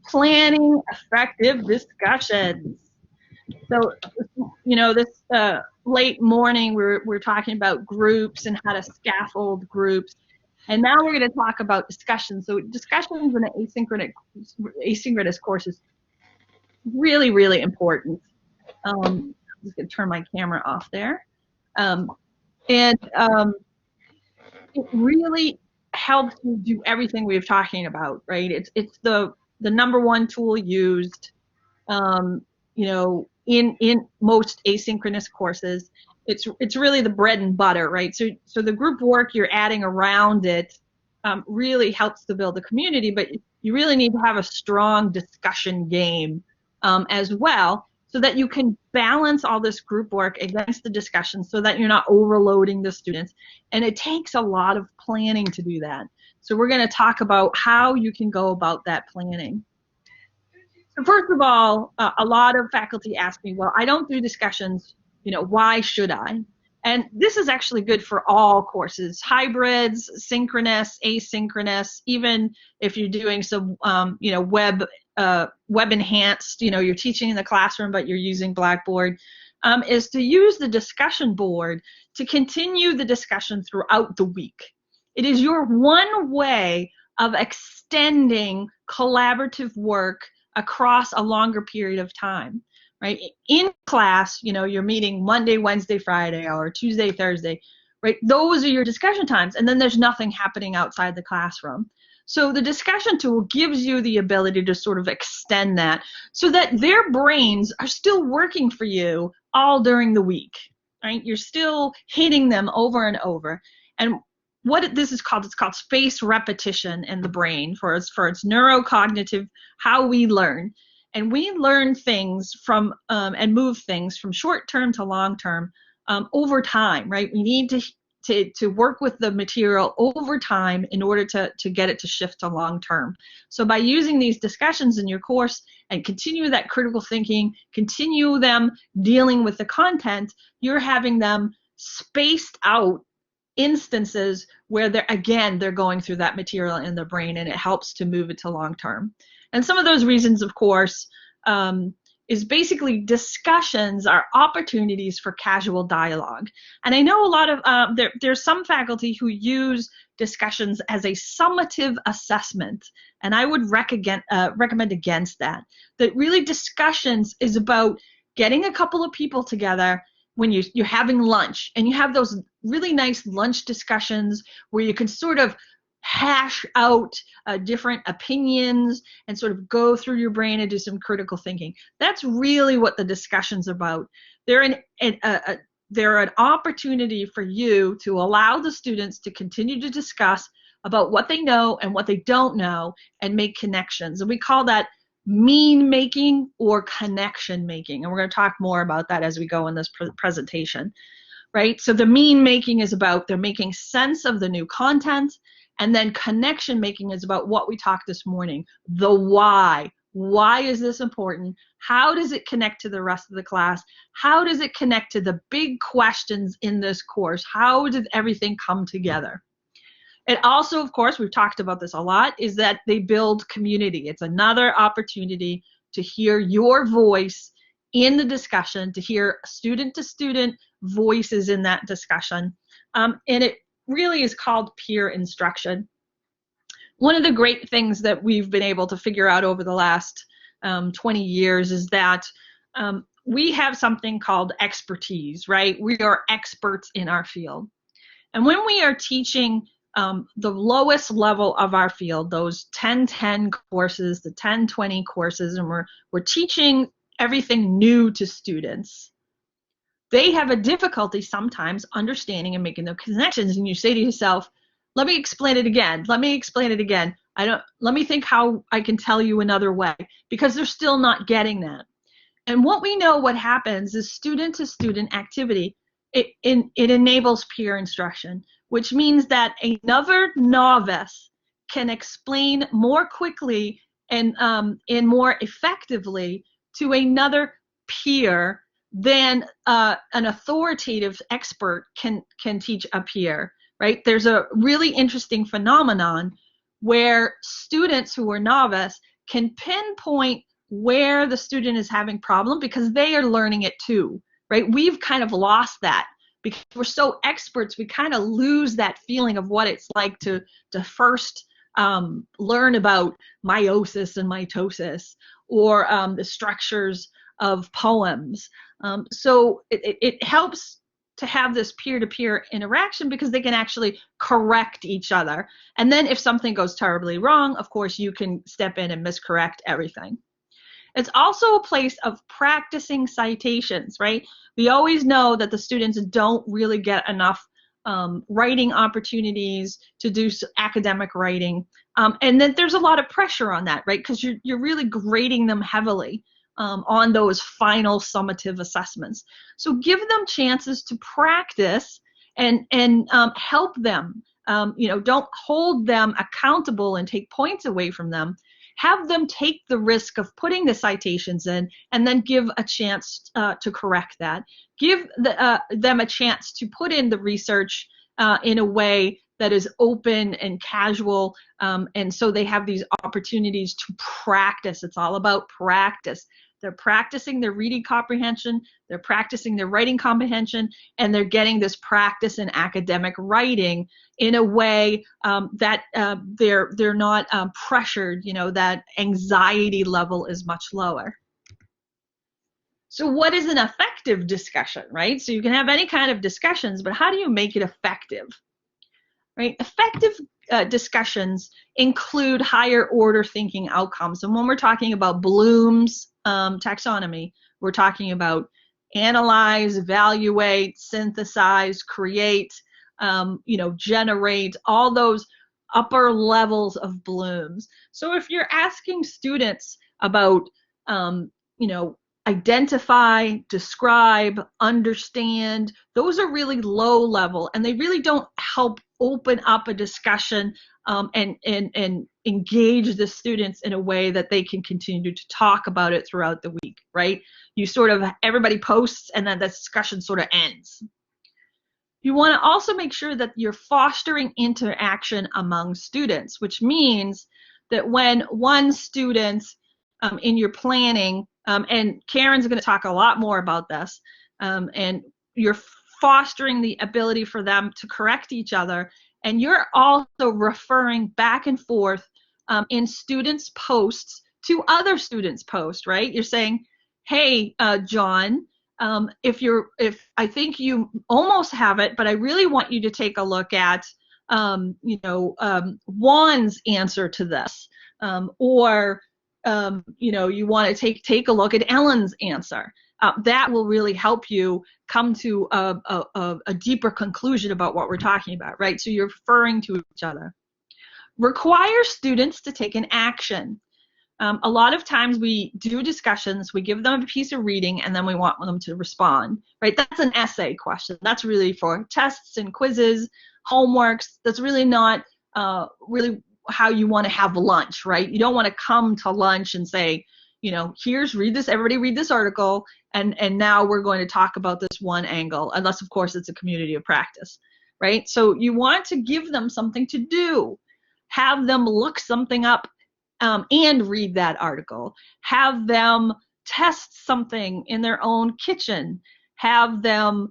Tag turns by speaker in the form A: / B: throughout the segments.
A: planning effective discussions. So, this late morning, we're talking about groups and how to scaffold groups. And now we're going to talk about discussions. So discussions in an asynchronous course is really, really important. I'm just going to turn my camera off there. And it really helps you do everything we've talking about, right? It's the number one tool used, in most asynchronous courses. It's really the bread and butter, right? So the group work you're adding around it really helps to build the community, but you really need to have a strong discussion game as well, so that you can balance all this group work against the discussion so that you're not overloading the students. And it takes a lot of planning to do that. So we're going to talk about how you can go about that planning. So first of all, a lot of faculty ask me, well, I don't do discussions, why should I? And this is actually good for all courses, hybrids, synchronous, asynchronous, even if you're doing some, web enhanced, you're teaching in the classroom, but you're using Blackboard, is to use the discussion board to continue the discussion throughout the week. It is your one way of extending collaborative work across a longer period of time. Right? In class, you're meeting Monday, Wednesday, Friday, or Tuesday, Thursday, right? Those are your discussion times, and then there's nothing happening outside the classroom. So the discussion tool gives you the ability to sort of extend that so that their brains are still working for you all during the week, right? You're still hitting them over and over. And what this is called, it's called spaced repetition in the brain for its neurocognitive, how we learn. And we learn things from and move things from short term to long term over time, right? We need to work with the material over time in order to get it to shift to long term. So by using these discussions in your course and continue that critical thinking, continue them dealing with the content, you're having them spaced out instances where they're going through that material in their brain, and it helps to move it to long term. And some of those reasons, of course, is basically discussions are opportunities for casual dialogue. And I know a lot of, there's some faculty who use discussions as a summative assessment, and I would recommend against that. That really discussions is about getting a couple of people together when you're having lunch, and you have those really nice lunch discussions where you can sort of hash out different opinions and sort of go through your brain and do some critical thinking. That's really what the discussion's about. They're an opportunity for you to allow the students to continue to discuss about what they know and what they don't know and make connections. And we call that mean making or connection making. And we're going to talk more about that as we go in this presentation, right? So the mean making is about they're making sense of the new content. And then connection making is about what we talked this morning, the why. Why is this important? How does it connect to the rest of the class? How does it connect to the big questions in this course? How did everything come together? It also, of course, we've talked about this a lot, is that they build community. It's another opportunity to hear your voice in the discussion, to hear student-to-student voices in that discussion. And it really is called peer instruction. One of the great things that we've been able to figure out over the last 20 years is that we have something called expertise, right? We are experts in our field. And when we are teaching the lowest level of our field, those 10-10 courses, the 10-20 courses, and we're teaching everything new to students, they have a difficulty sometimes understanding and making the connections. And you say to yourself, let me explain it again. Let me explain it again. Let me think how I can tell you another way, because they're still not getting that. And what we know what happens is student-to-student activity, it enables peer instruction, which means that another novice can explain more quickly and more effectively to another peer than an authoritative expert can teach a peer, right? There's a really interesting phenomenon where students who are novice can pinpoint where the student is having problem because they are learning it too, right? We've kind of lost that because we're so experts, we kind of lose that feeling of what it's like to first learn about meiosis and mitosis, or the structures of poems. So it helps to have this peer-to-peer interaction because they can actually correct each other. And then if something goes terribly wrong, of course, you can step in and miscorrect everything. It's also a place of practicing citations, right? We always know that the students don't really get enough writing opportunities to do academic writing, and that there's a lot of pressure on that, right? Because you're really grading them heavily on those final summative assessments. So give them chances to practice and help them. Don't hold them accountable and take points away from them. Have them take the risk of putting the citations in and then give a chance to correct that. Give them a chance to put in the research in a way that is open and casual, and so they have these opportunities to practice. It's all about practice. They're practicing their reading comprehension, they're practicing their writing comprehension, and they're getting this practice in academic writing in a way that they're not pressured. That anxiety level is much lower. So what is an effective discussion, right? So you can have any kind of discussions, but how do you make it effective, right? Effective discussions include higher order thinking outcomes. And when we're talking about Bloom's taxonomy, we're talking about analyze, evaluate, synthesize, create, generate, all those upper levels of Bloom's. So if you're asking students about, identify, describe, understand, those are really low level, and they really don't help open up a discussion and engage the students in a way that they can continue to talk about it throughout the week, right? You sort of, everybody posts and then the discussion sort of ends. You want to also make sure that you're fostering interaction among students, which means that when one student in your planning, and Karen's going to talk a lot more about this, and you're fostering the ability for them to correct each other, and you're also referring back and forth in students' posts to other students' posts, right? You're saying, hey, John, if I think you almost have it, but I really want you to take a look at, Juan's answer to this, or you want to take a look at Ellen's answer. That will really help you come to a deeper conclusion about what we're talking about, right? So you're referring to each other. Require students to take an action. A lot of times we do discussions, we give them a piece of reading, and then we want them to respond, right? That's an essay question. That's really for tests and quizzes, homeworks. That's really not really how you want to have lunch, right? You don't want to come to lunch and say, read this, everybody read this article, and now we're going to talk about this one angle, unless of course it's a community of practice, right? So you want to give them something to do. Have them look something up and read that article. Have them test something in their own kitchen. Have them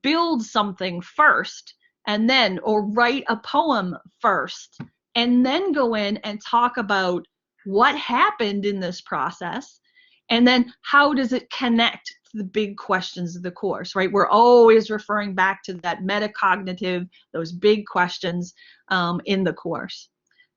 A: build something first, and then, or write a poem first, and then go in and talk about what happened in this process, and then how does it connect to the big questions of the course, right? We're always referring back to that metacognitive, those big questions in the course,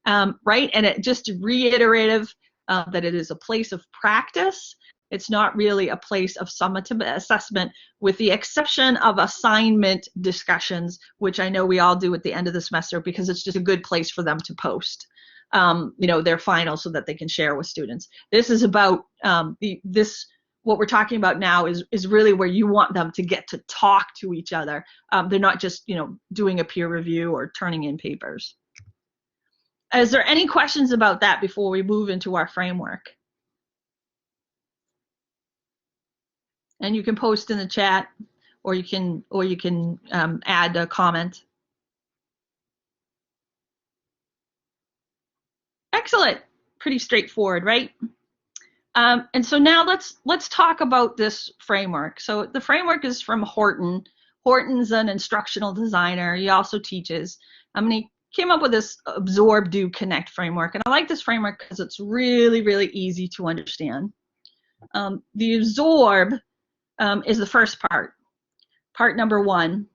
A: right? And it just reiterative that it is a place of practice. It's not really a place of summative assessment, with the exception of assignment discussions, which I know we all do at the end of the semester because it's just a good place for them to post, their finals so that they can share with students. This is about what we're talking about now is really where you want them to get to talk to each other. They're not just, doing a peer review or turning in papers. Is there any questions about that before we move into our framework? And you can post in the chat, or you can add a comment. Excellent. pretty straightforward, right? And so now let's talk about this framework. So the framework is from Horton. Horton's an instructional designer. He also teaches. And he came up with this absorb, do, connect framework. And I like this framework because it's really, really easy to understand. The absorb is the first part. Part number one,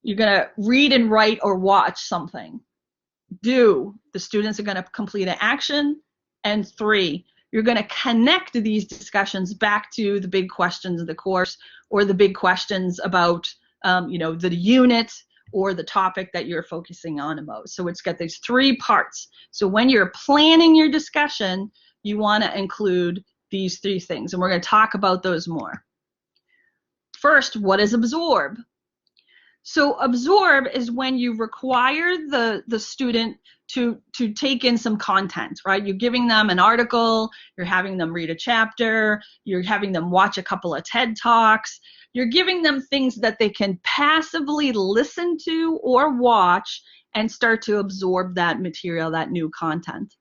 A: you're going to read and write or watch something. Do, the students are going to complete an action. And 3, you're going to connect these discussions back to the big questions of the course or the big questions about the unit or the topic that you're focusing on most. So it's got these 3 parts. So when you're planning your discussion, you want to include these 3 things, and we're going to talk about those more. First, what is absorb? So absorb is when you require the student to take in some content, right? You're giving them an article, you're having them read a chapter, you're having them watch a couple of TED Talks, you're giving them things that they can passively listen to or watch and start to absorb that material, that new content.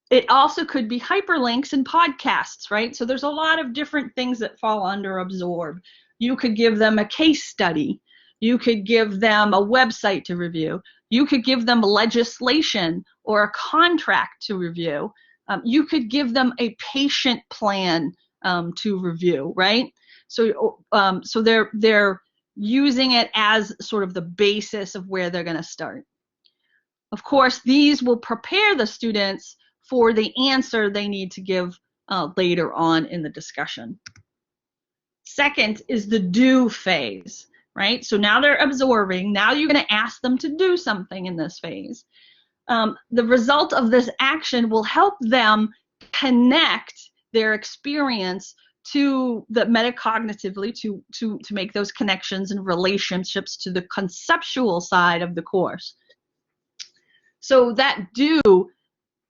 A: It also could be hyperlinks and podcasts, right? So there's a lot of different things that fall under absorb. You could give them a case study. You could give them a website to review. You could give them legislation or a contract to review. You could give them a patient plan to review, right? So they're using it as sort of the basis of where they're going to start. Of course, these will prepare the students for the answer they need to give later on in the discussion. Second is the do phase, right? So now they're absorbing. Now you're going to ask them to do something in this phase. The result of this action will help them connect their experience to the metacognitively to make those connections and relationships to the conceptual side of the course. So that do,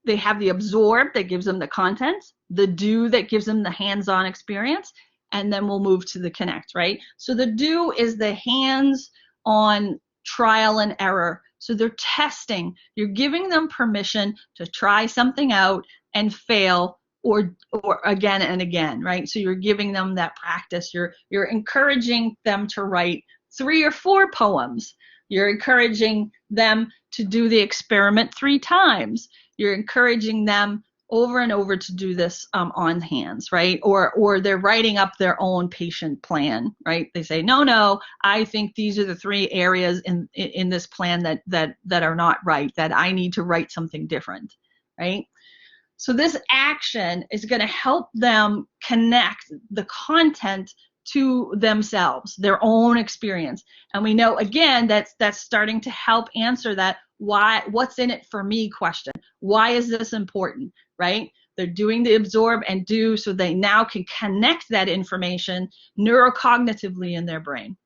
A: they have the absorb that gives them the content, the do that gives them the hands-on experience, and then we'll move to the connect, right? So the do is the hands-on trial and error. So they're testing. You're giving them permission to try something out and fail or again and again, right? So you're giving them that practice. You're encouraging them to write 3 or 4 poems. You're encouraging them to do the experiment 3 times. You're encouraging them over and over to do this on hands, right? Or they're writing up their own patient plan, right? They say, no, I think these are the 3 areas in this plan that are not right, that I need to write something different, right? So this action is going to help them connect the content to themselves, their own experience. And we know, again, that's starting to help answer that what's in it for me question. Why is this important, right? They're doing the absorb and do, so they now can connect that information neurocognitively in their brain.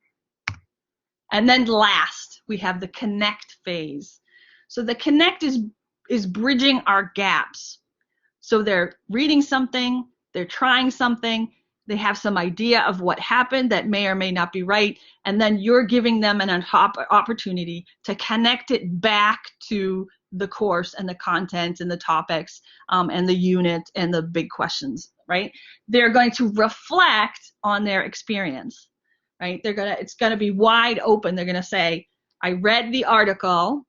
A: And then last, we have the connect phase. So the connect is bridging our gaps. So they're reading something, they're trying something, they have some idea of what happened that may or may not be right, and then you're giving them an opportunity to connect it back to the course and the content and the topics and the unit and the big questions, right? They're going to reflect on their experience, right? It's gonna be wide open. They're gonna say, I read the article,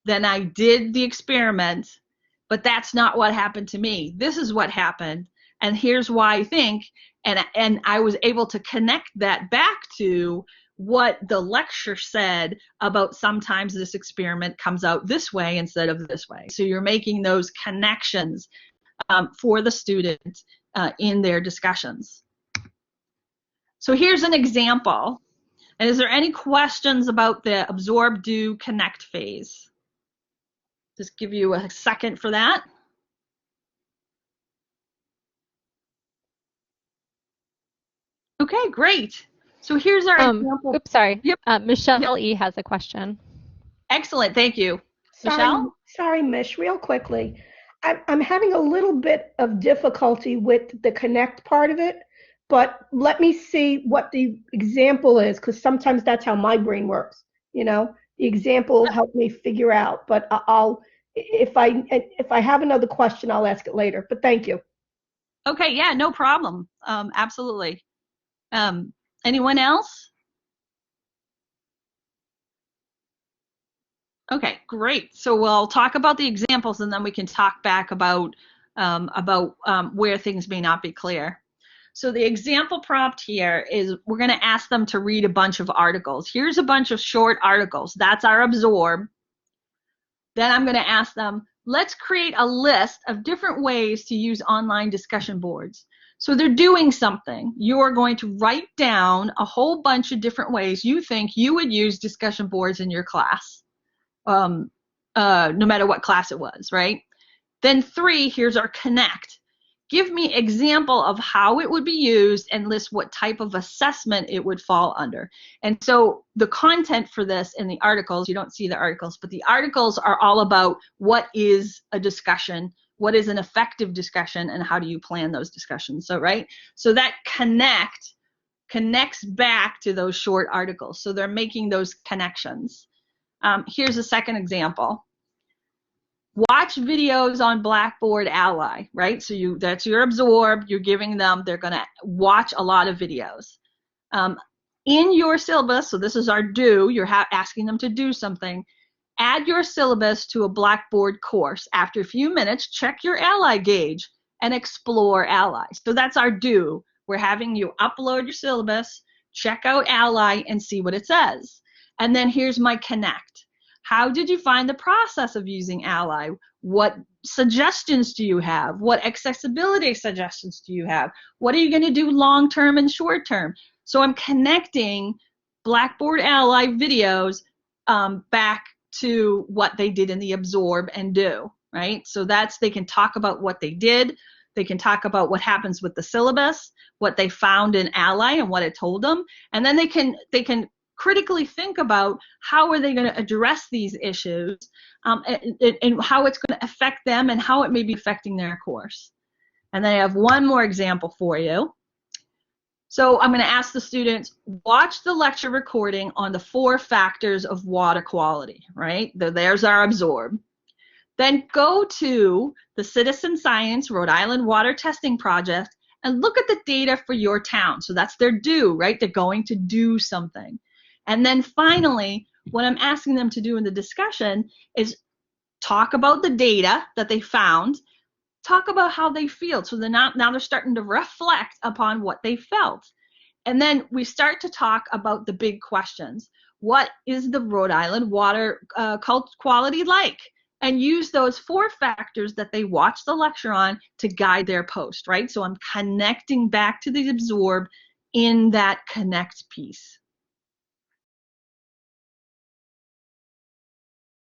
A: then I did the experiment, but that's not what happened to me. This is what happened, and here's why I think, and I was able to connect that back to what the lecture said about sometimes this experiment comes out this way instead of this way. So you're making those connections for the student in their discussions. So here's an example. And is there any questions about the absorb, do, connect phase? Just give you a second for that. Okay, great. So here's our example.
B: Oops, sorry.
A: Yep.
B: Michelle E. has a question.
A: Excellent, thank you.
C: Michelle? Sorry, Mish, real quickly. I'm having a little bit of difficulty with the connect part of it, but let me see what the example is, because sometimes that's how my brain works. The example helped me figure out, but if I have another question, I'll ask it later. But thank you.
A: Okay, yeah, no problem. Absolutely. Anyone else? Okay, great. So we'll talk about the examples, and then we can talk back about where things may not be clear. So the example prompt here is we're going to ask them to read a bunch of articles. Here's a bunch of short articles. That's our absorb. Then I'm going to ask them, let's create a list of different ways to use online discussion boards. So they're doing something. You are going to write down a whole bunch of different ways you think you would use discussion boards in your class, no matter what class it was, right? Then 3, here's our connect. Give me example of how it would be used and list what type of assessment it would fall under. And so the content for this in the articles, you don't see the articles, but the articles are all about what is a discussion, what is an effective discussion, and how do you plan those discussions. So, right? So that connects back to those short articles. So they're making those connections. Here's a second example. Watch videos on Blackboard Ally, right? So that's your absorb. You're giving them, they're going to watch a lot of videos. In your syllabus, so this is our do, you're asking them to do something. Add your syllabus to a Blackboard course. After a few minutes, check your Ally gauge and explore Ally. So that's our do. We're having you upload your syllabus, check out Ally, and see what it says. And then here's my connect. How did you find the process of using Ally? What suggestions do you have? What accessibility suggestions do you have? What are you going to do long-term and short-term? So I'm connecting Blackboard Ally videos back to what they did in the absorb and do, right? So they can talk about what they did. They can talk about what happens with the syllabus, what they found in Ally and what it told them. And then they can critically think about how are they going to address these issues and how it's going to affect them and how it may be affecting their course. And then I have one more example for you. So I'm going to ask the students, watch the lecture recording on the 4 factors of water quality, right? There's our absorb. Then go to the Citizen Science Rhode Island Water Testing Project and look at the data for your town. So that's their do, right? They're going to do something. And then finally, what I'm asking them to do in the discussion is talk about the data that they found, talk about how they feel. So now they're starting to reflect upon what they felt. And then we start to talk about the big questions. What is the Rhode Island water quality like? And use those 4 factors that they watched the lecture on to guide their post, right? So I'm connecting back to the absorb in that connect piece.